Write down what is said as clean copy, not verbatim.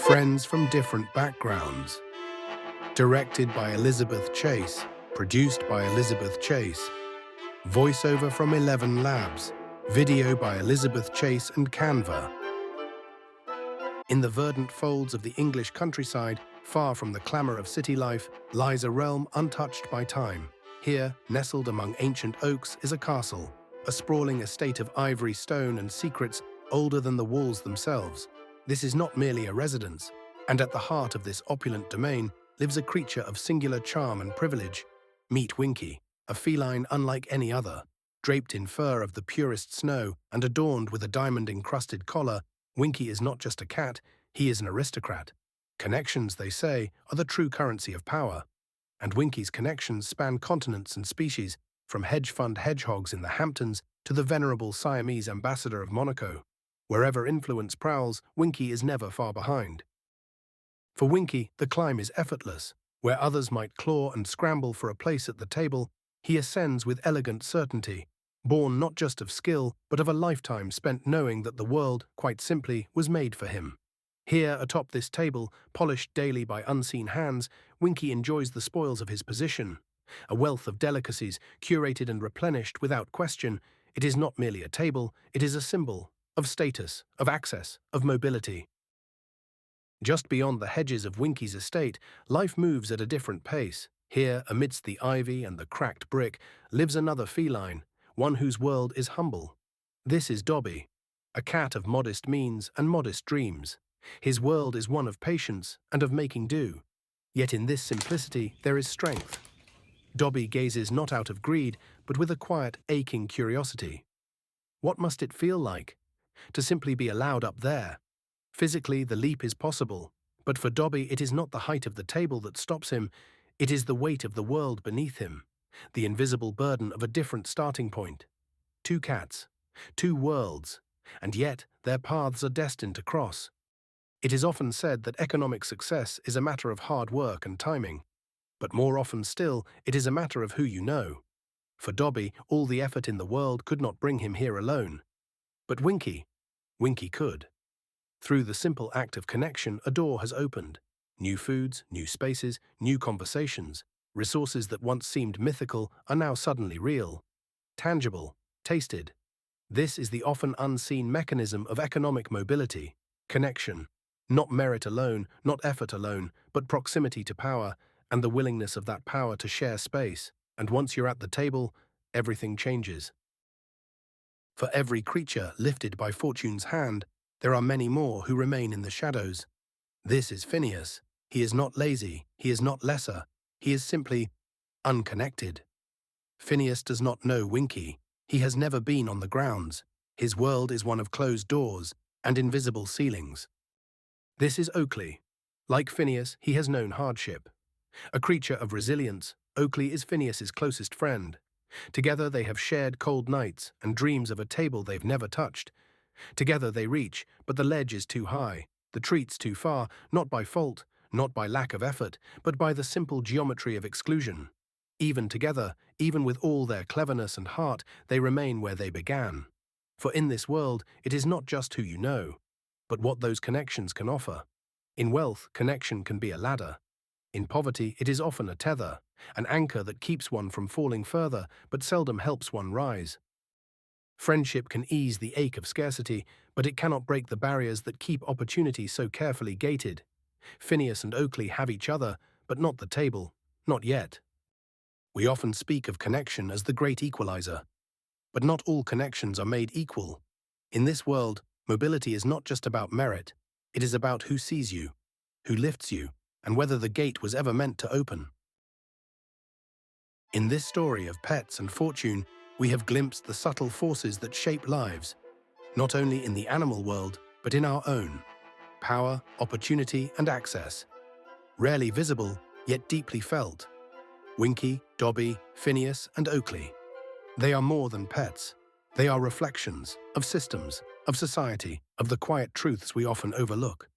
Friends from different backgrounds. Directed by Elizabeth Chase. Produced by Elizabeth Chase. Voiceover from 11 Labs. Video by Elizabeth Chase and Canva. In the verdant folds of the English countryside, far from the clamour of city life, lies a realm untouched by time. Here, nestled among ancient oaks, is a castle, a sprawling estate of ivory stone and secrets older than the walls themselves. This is not merely a residence, and at the heart of this opulent domain lives a creature of singular charm and privilege. Meet Winky, a feline unlike any other. Draped in fur of the purest snow and adorned with a diamond-encrusted collar, Winky is not just a cat, he is an aristocrat. Connections, they say, are the true currency of power. And Winky's connections span continents and species, from hedge fund hedgehogs in the Hamptons to the venerable Siamese ambassador of Monaco. Wherever influence prowls, Winky is never far behind. For Winky, the climb is effortless. Where others might claw and scramble for a place at the table, he ascends with elegant certainty, born not just of skill, but of a lifetime spent knowing that the world, quite simply, was made for him. Here, atop this table, polished daily by unseen hands, Winky enjoys the spoils of his position. A wealth of delicacies, curated and replenished without question. It is not merely a table, it is a symbol of status, of access, of mobility. Just beyond the hedges of Winky's estate, life moves at a different pace. Here, amidst the ivy and the cracked brick, lives another feline, one whose world is humble. This is Dobby, a cat of modest means and modest dreams. His world is one of patience and of making do. Yet in this simplicity there is strength. Dobby gazes not out of greed, but with a quiet, aching curiosity. What must it feel like to simply be allowed up there? Physically, the leap is possible, but for Dobby it is not the height of the table that stops him, it is the weight of the world beneath him, the invisible burden of a different starting point. Two cats, two worlds, and yet their paths are destined to cross. It is often said that economic success is a matter of hard work and timing, but more often still, it is a matter of who you know. For Dobby, all the effort in the world could not bring him here alone. But Winky could. Through the simple act of connection, a door has opened. New foods, new spaces, new conversations. Resources that once seemed mythical are now suddenly real, tangible, tasted. This is the often unseen mechanism of economic mobility, connection. Not merit alone, not effort alone, but proximity to power, and the willingness of that power to share space. And once you're at the table, everything changes. For every creature lifted by fortune's hand, there are many more who remain in the shadows. This is Phineas. He is not lazy, he is not lesser, he is simply unconnected. Phineas does not know Winky. He has never been on the grounds. His world is one of closed doors and invisible ceilings. This is Oakley. Like Phineas, he has known hardship. A creature of resilience, Oakley is Phineas's closest friend. Together they have shared cold nights and dreams of a table they've never touched. Together they reach, but the ledge is too high, the treats too far, not by fault, not by lack of effort, but by the simple geometry of exclusion. Even together, even with all their cleverness and heart, they remain where they began. For in this world, it is not just who you know, but what those connections can offer. In wealth, connection can be a ladder. In poverty, it is often a tether, an anchor that keeps one from falling further, but seldom helps one rise. Friendship can ease the ache of scarcity, but it cannot break the barriers that keep opportunity so carefully gated. Phineas and Oakley have each other, but not the table, not yet. We often speak of connection as the great equalizer, but not all connections are made equal. In this world, mobility is not just about merit, it is about who sees you, who lifts you, and whether the gate was ever meant to open. In this story of pets and fortune, we have glimpsed the subtle forces that shape lives, not only in the animal world, but in our own. Power, opportunity, and access. Rarely visible, yet deeply felt. Winky, Dobby, Phineas, and Oakley. They are more than pets. They are reflections of systems, of society, of the quiet truths we often overlook.